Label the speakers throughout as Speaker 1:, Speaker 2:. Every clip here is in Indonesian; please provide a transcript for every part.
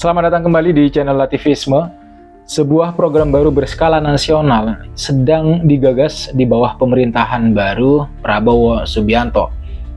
Speaker 1: Selamat datang kembali di channel Lativisme. Sebuah program baru berskala nasional sedang digagas di bawah pemerintahan baru Prabowo Subianto,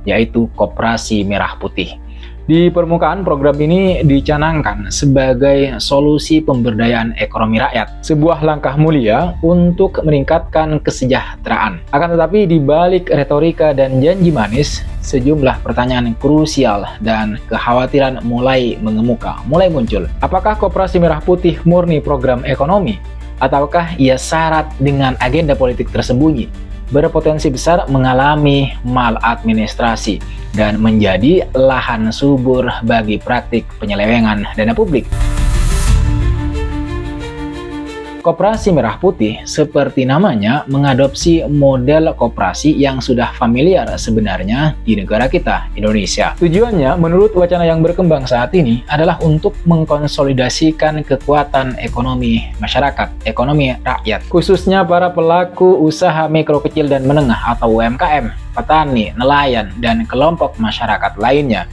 Speaker 1: yaitu Koperasi Merah Putih. Di permukaan, program ini dicanangkan sebagai solusi pemberdayaan ekonomi rakyat, sebuah langkah mulia untuk meningkatkan kesejahteraan. Akan tetapi, di balik retorika dan janji manis, sejumlah pertanyaan krusial dan kekhawatiran mulai mengemuka, mulai muncul. Apakah Koperasi Merah Putih murni program ekonomi? Ataukah ia syarat dengan agenda politik tersembunyi, berpotensi besar mengalami maladministrasi dan menjadi lahan subur bagi praktik penyelewengan dana publik? Koperasi Merah Putih, seperti namanya, mengadopsi model koperasi yang sudah familiar sebenarnya di negara kita, Indonesia. Tujuannya, menurut wacana yang berkembang saat ini, adalah untuk mengkonsolidasikan kekuatan ekonomi masyarakat, ekonomi rakyat, khususnya para pelaku usaha mikro, kecil, dan menengah atau UMKM, petani, nelayan, dan kelompok masyarakat lainnya.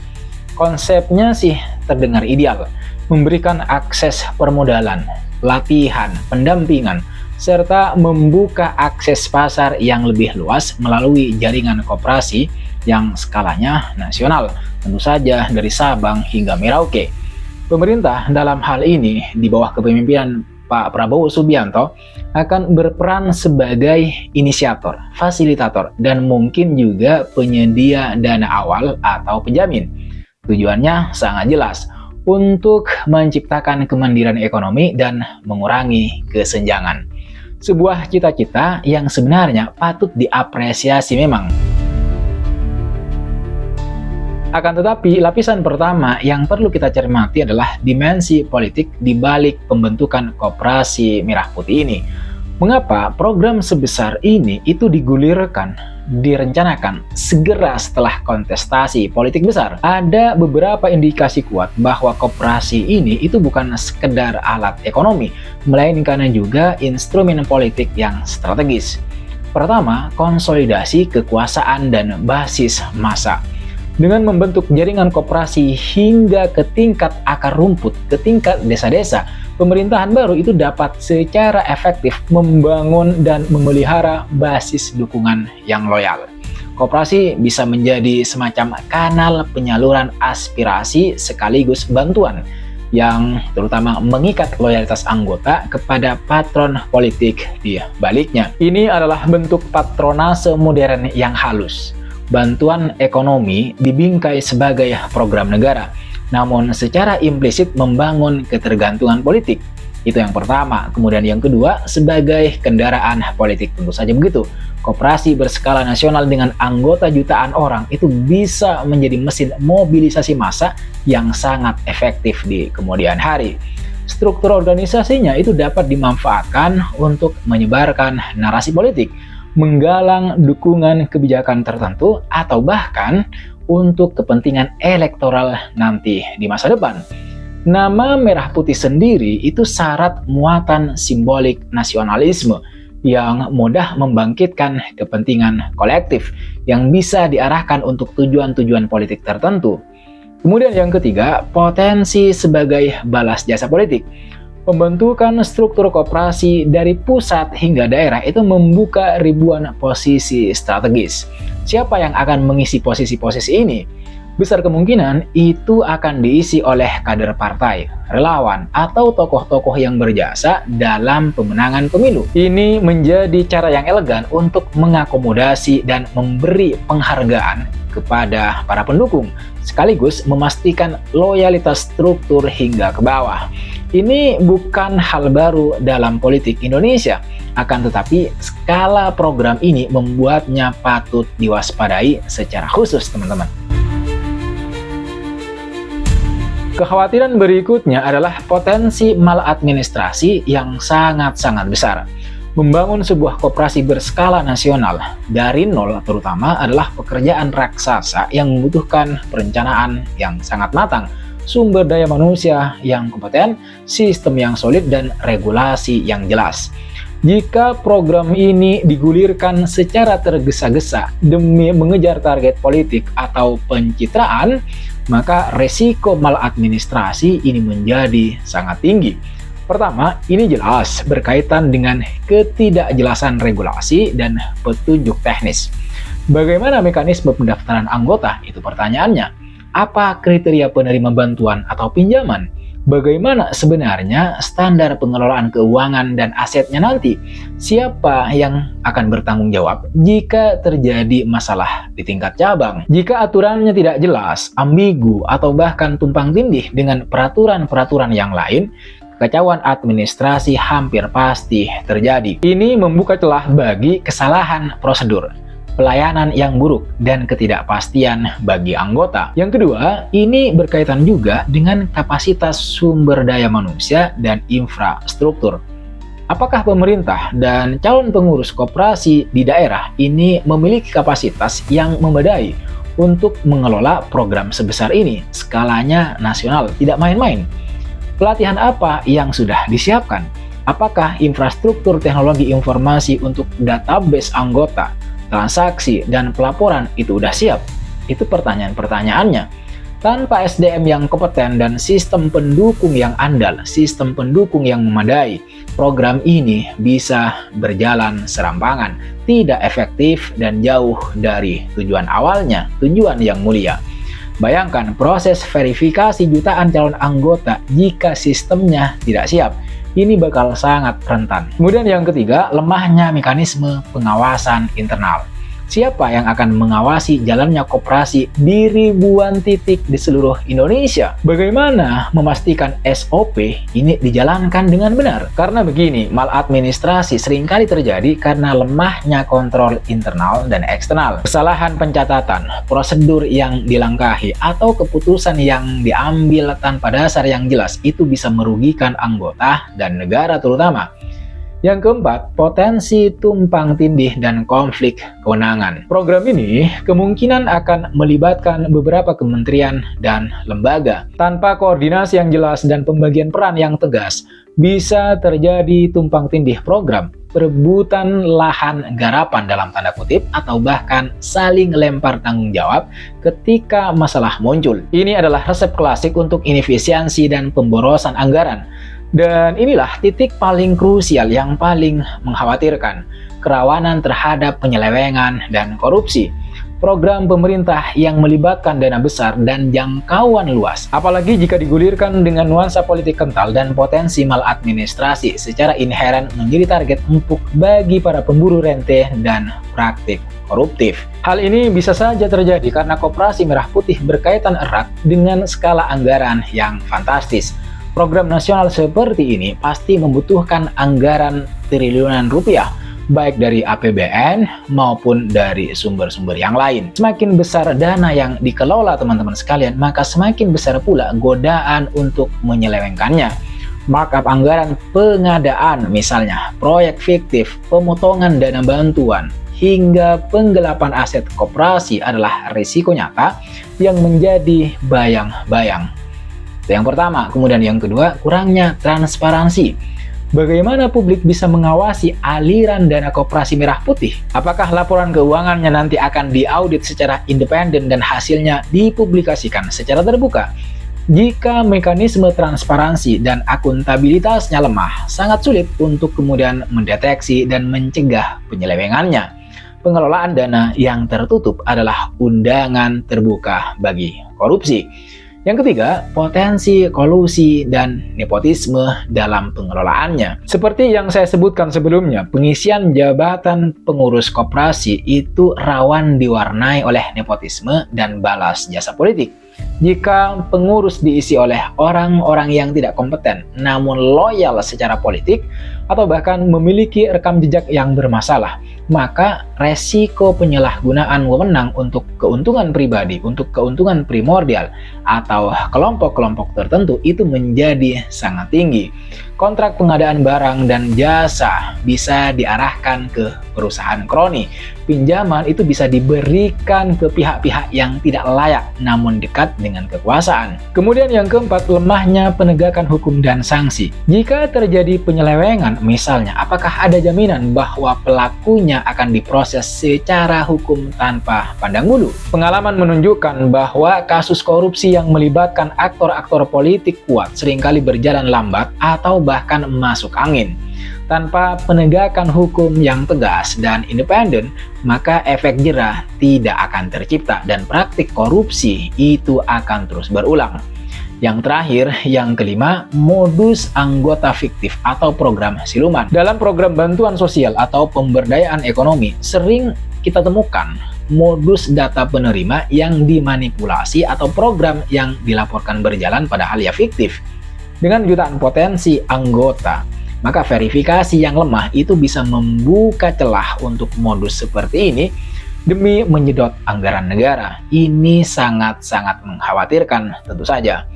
Speaker 1: Konsepnya sih terdengar ideal, memberikan akses permodalan, latihan, pendampingan, serta membuka akses pasar yang lebih luas melalui jaringan koperasi yang skalanya nasional, tentu saja dari Sabang hingga Merauke. Pemerintah dalam hal ini di bawah kepemimpinan Pak Prabowo Subianto akan berperan sebagai inisiator, fasilitator, dan mungkin juga penyedia dana awal atau penjamin. Tujuannya sangat jelas, untuk menciptakan kemandirian ekonomi dan mengurangi kesenjangan. Sebuah cita-cita yang sebenarnya patut diapresiasi memang. Akan tetapi, lapisan pertama yang perlu kita cermati adalah dimensi politik di balik pembentukan Koperasi Merah Putih ini. Mengapa program sebesar ini itu digulirkan, direncanakan segera setelah kontestasi politik besar? Ada beberapa indikasi kuat bahwa koperasi ini itu bukan sekedar alat ekonomi, melainkan juga instrumen politik yang strategis. Pertama, konsolidasi kekuasaan dan basis massa. Dengan membentuk jaringan koperasi hingga ke tingkat akar rumput, ke tingkat desa-desa, pemerintahan baru itu dapat secara efektif membangun dan memelihara basis dukungan yang loyal. Koperasi bisa menjadi semacam kanal penyaluran aspirasi sekaligus bantuan yang terutama mengikat loyalitas anggota kepada patron politik di baliknya. Ini adalah bentuk patronase modern yang halus. Bantuan ekonomi dibingkai sebagai program negara, namun secara implisit membangun ketergantungan politik. Itu yang pertama. Kemudian yang kedua, sebagai kendaraan politik, tentu saja begitu. Koperasi berskala nasional dengan anggota jutaan orang itu bisa menjadi mesin mobilisasi massa yang sangat efektif di kemudian hari. Struktur organisasinya itu dapat dimanfaatkan untuk menyebarkan narasi politik, menggalang dukungan kebijakan tertentu, atau bahkan untuk kepentingan elektoral nanti di masa depan. Nama Merah Putih sendiri itu syarat muatan simbolik nasionalisme yang mudah membangkitkan kepentingan kolektif yang bisa diarahkan untuk tujuan-tujuan politik tertentu. Kemudian yang ketiga, potensi sebagai balas jasa politik. Pembentukan struktur koperasi dari pusat hingga daerah itu membuka ribuan posisi strategis. Siapa yang akan mengisi posisi-posisi ini? Besar kemungkinan itu akan diisi oleh kader partai, relawan, atau tokoh-tokoh yang berjasa dalam pemenangan pemilu. Ini menjadi cara yang elegan untuk mengakomodasi dan memberi penghargaan kepada para pendukung, sekaligus memastikan loyalitas struktur hingga ke bawah. Ini bukan hal baru dalam politik Indonesia, akan tetapi skala program ini membuatnya patut diwaspadai secara khusus, teman-teman. Kekhawatiran berikutnya adalah potensi maladministrasi yang sangat-sangat besar. Membangun sebuah koperasi berskala nasional dari nol terutama adalah pekerjaan raksasa yang membutuhkan perencanaan yang sangat matang, sumber daya manusia yang kompeten, sistem yang solid, dan regulasi yang jelas. Jika program ini digulirkan secara tergesa-gesa demi mengejar target politik atau pencitraan, maka resiko maladministrasi ini menjadi sangat tinggi. Pertama, ini jelas berkaitan dengan ketidakjelasan regulasi dan petunjuk teknis. Bagaimana mekanisme pendaftaran anggota? Itu pertanyaannya. Apa kriteria penerima bantuan atau pinjaman? Bagaimana sebenarnya standar pengelolaan keuangan dan asetnya nanti? Siapa yang akan bertanggung jawab jika terjadi masalah di tingkat cabang? Jika aturannya tidak jelas, ambigu, atau bahkan tumpang tindih dengan peraturan-peraturan yang lain, kekacauan administrasi hampir pasti terjadi. Ini membuka celah bagi kesalahan prosedur, pelayanan yang buruk, dan ketidakpastian bagi anggota. Yang kedua, ini berkaitan juga dengan kapasitas sumber daya manusia dan infrastruktur. Apakah pemerintah dan calon pengurus koperasi di daerah ini memiliki kapasitas yang memadai untuk mengelola program sebesar ini? Skalanya nasional, tidak main-main. Pelatihan apa yang sudah disiapkan? Apakah infrastruktur teknologi informasi untuk database anggota, transaksi, dan pelaporan itu sudah siap? Itu pertanyaan-pertanyaannya. Tanpa SDM yang kompeten dan sistem pendukung yang andal, sistem pendukung yang memadai, program ini bisa berjalan serampangan, tidak efektif, dan jauh dari tujuan awalnya, tujuan yang mulia. Bayangkan proses verifikasi jutaan calon anggota jika sistemnya tidak siap. Ini bakal sangat rentan. Kemudian yang ketiga, lemahnya mekanisme pengawasan internal. Siapa yang akan mengawasi jalannya koperasi di ribuan titik di seluruh Indonesia? Bagaimana memastikan SOP ini dijalankan dengan benar? Karena begini, maladministrasi seringkali terjadi karena lemahnya kontrol internal dan eksternal. Kesalahan pencatatan, prosedur yang dilangkahi, atau keputusan yang diambil tanpa dasar yang jelas itu bisa merugikan anggota dan negara terutama. Yang keempat, potensi tumpang tindih dan konflik kewenangan. Program ini kemungkinan akan melibatkan beberapa kementerian dan lembaga. Tanpa koordinasi yang jelas dan pembagian peran yang tegas, bisa terjadi tumpang tindih program, perebutan lahan garapan dalam tanda kutip, atau bahkan saling lempar tanggung jawab ketika masalah muncul. Ini adalah resep klasik untuk inefisiensi dan pemborosan anggaran. Dan inilah titik paling krusial yang paling mengkhawatirkan, kerawanan terhadap penyelewengan dan korupsi. Program pemerintah yang melibatkan dana besar dan jangkauan luas, apalagi jika digulirkan dengan nuansa politik kental dan potensi maladministrasi, secara inheren menjadi target empuk bagi para pemburu rente dan praktik koruptif. Hal ini bisa saja terjadi karena Koperasi Merah Putih berkaitan erat dengan skala anggaran yang fantastis. Program nasional seperti ini pasti membutuhkan anggaran triliunan rupiah, baik dari APBN maupun dari sumber-sumber yang lain. Semakin besar dana yang dikelola teman-teman sekalian, maka semakin besar pula godaan untuk menyelewengkannya. Markup anggaran pengadaan, misalnya proyek fiktif, pemotongan dana bantuan, hingga penggelapan aset koperasi adalah risiko nyata yang menjadi bayang-bayang. Yang pertama, kemudian yang kedua, kurangnya transparansi. Bagaimana publik bisa mengawasi aliran dana Koperasi Merah Putih? Apakah laporan keuangannya nanti akan diaudit secara independen dan hasilnya dipublikasikan secara terbuka? Jika mekanisme transparansi dan akuntabilitasnya lemah, sangat sulit untuk kemudian mendeteksi dan mencegah penyelewengannya. Pengelolaan dana yang tertutup adalah undangan terbuka bagi korupsi. Yang ketiga, potensi kolusi dan nepotisme dalam pengelolaannya. Seperti yang saya sebutkan sebelumnya, pengisian jabatan pengurus koperasi itu rawan diwarnai oleh nepotisme dan balas jasa politik. Jika pengurus diisi oleh orang-orang yang tidak kompeten, namun loyal secara politik, atau bahkan memiliki rekam jejak yang bermasalah, maka resiko penyalahgunaan wewenang untuk keuntungan pribadi, untuk keuntungan primordial, atau kelompok-kelompok tertentu itu menjadi sangat tinggi. kontrak pengadaan barang dan jasa bisa diarahkan ke perusahaan kroni. Pinjaman itu bisa diberikan ke pihak-pihak yang tidak layak namun dekat dengan kekuasaan. Kemudian yang keempat, lemahnya penegakan hukum dan sanksi. Jika terjadi penyelewengan, misalnya, apakah ada jaminan bahwa pelakunya akan diproses secara hukum tanpa pandang bulu? Pengalaman menunjukkan bahwa kasus korupsi yang melibatkan aktor-aktor politik kuat seringkali berjalan lambat atau bahkan masuk angin. Tanpa penegakan hukum yang tegas dan independen, maka efek jerah tidak akan tercipta dan praktik korupsi itu akan terus berulang. Yang terakhir, yang kelima, modus anggota fiktif atau program siluman. Dalam program bantuan sosial atau pemberdayaan ekonomi, sering kita temukan modus data penerima yang dimanipulasi atau program yang dilaporkan berjalan padahal ya fiktif. Dengan jutaan potensi anggota, maka verifikasi yang lemah itu bisa membuka celah untuk modus seperti ini demi menyedot anggaran negara. Ini sangat-sangat mengkhawatirkan tentu saja.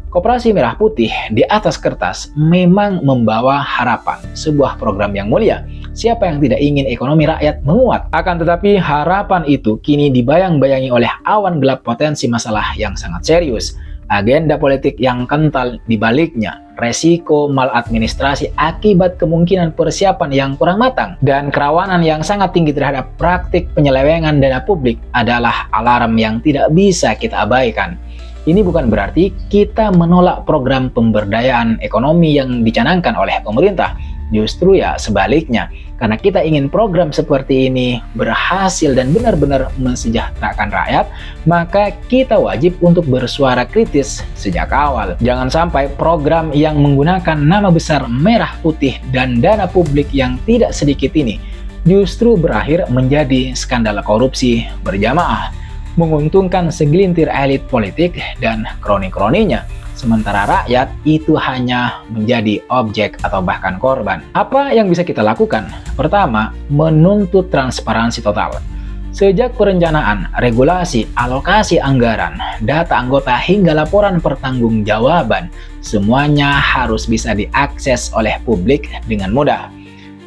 Speaker 1: Koperasi Merah Putih di atas kertas memang membawa harapan, sebuah program yang mulia. Siapa yang tidak ingin ekonomi rakyat menguat? Akan tetapi harapan itu kini dibayang-bayangi oleh awan gelap potensi masalah yang sangat serius. Agenda politik yang kental di baliknya, resiko maladministrasi akibat kemungkinan persiapan yang kurang matang, dan kerawanan yang sangat tinggi terhadap praktik penyelewengan dana publik adalah alarm yang tidak bisa kita abaikan. Ini bukan berarti kita menolak program pemberdayaan ekonomi yang dicanangkan oleh pemerintah. Justru ya sebaliknya, karena kita ingin program seperti ini berhasil dan benar-benar mensejahterakan rakyat, maka kita wajib untuk bersuara kritis sejak awal. Jangan sampai program yang menggunakan nama besar Merah Putih dan dana publik yang tidak sedikit ini justru berakhir menjadi skandal korupsi berjamaah, menguntungkan segelintir elit politik dan kroni-kroninya. Sementara rakyat itu hanya menjadi objek atau bahkan korban. Apa yang bisa kita lakukan? Pertama, menuntut transparansi total. Sejak perencanaan, regulasi, alokasi anggaran, data anggota hingga laporan pertanggungjawaban, semuanya harus bisa diakses oleh publik dengan mudah.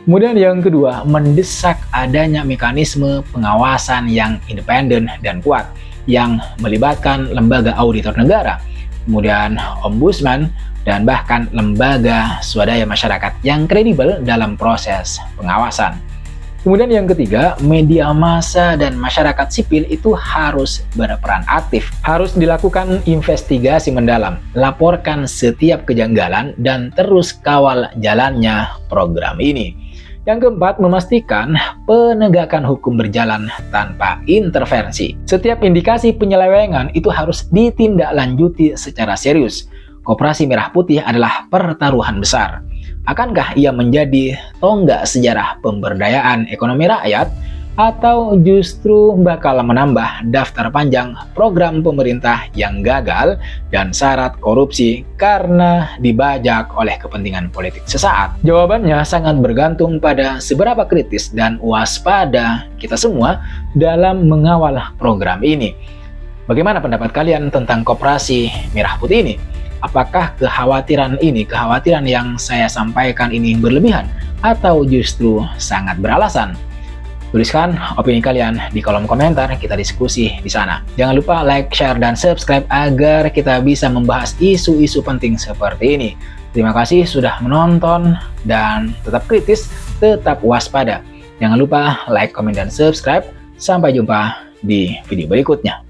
Speaker 1: Kemudian yang kedua, mendesak adanya mekanisme pengawasan yang independen dan kuat, yang melibatkan lembaga auditor negara, kemudian ombudsman, dan bahkan lembaga swadaya masyarakat yang kredibel dalam proses pengawasan. Kemudian yang ketiga, media massa dan masyarakat sipil itu harus berperan aktif. Harus dilakukan investigasi mendalam, laporkan setiap kejanggalan, dan terus kawal jalannya program ini. Yang keempat, memastikan penegakan hukum berjalan tanpa intervensi. Setiap indikasi penyelewengan itu harus ditindaklanjuti secara serius. Koperasi Merah Putih adalah pertaruhan besar. Akankah ia menjadi tonggak sejarah pemberdayaan ekonomi rakyat? Atau justru bakal menambah daftar panjang program pemerintah yang gagal dan syarat korupsi karena dibajak oleh kepentingan politik sesaat? Jawabannya sangat bergantung pada seberapa kritis dan waspada kita semua dalam mengawal program ini. Bagaimana pendapat kalian tentang Koperasi Merah Putih ini? Apakah kekhawatiran yang saya sampaikan ini berlebihan atau justru sangat beralasan? Tuliskan opini kalian di kolom komentar, kita diskusi di sana. Jangan lupa like, share, dan subscribe agar kita bisa membahas isu-isu penting seperti ini. Terima kasih sudah menonton dan tetap kritis, tetap waspada. Jangan lupa like, komen, dan subscribe. Sampai jumpa di video berikutnya.